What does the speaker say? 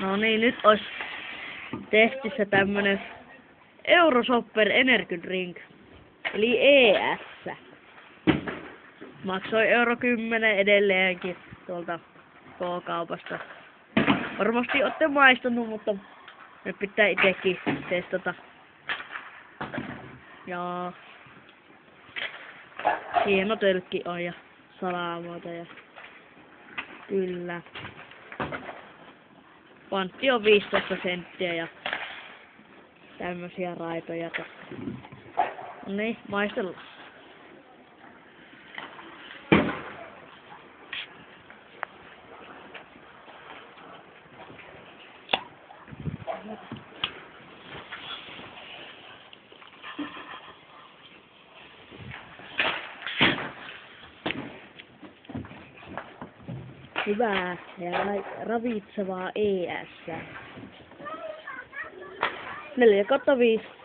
No niin, nyt olisi testissä tämmönen Euroshopper Energy Drink, eli ES. Maksoi €10 edelleenkin tuolta K-kaupasta. Varmasti olette maistanut, mutta nyt pitää itekin testata. Ja hieno tölkki on ja salamoita ja kyllä. Pantti on 15 senttiä ja tämmösiä raitoja tässä. No niin, maistellaan. Hyvää ja ravitsevaa ES. 4/5.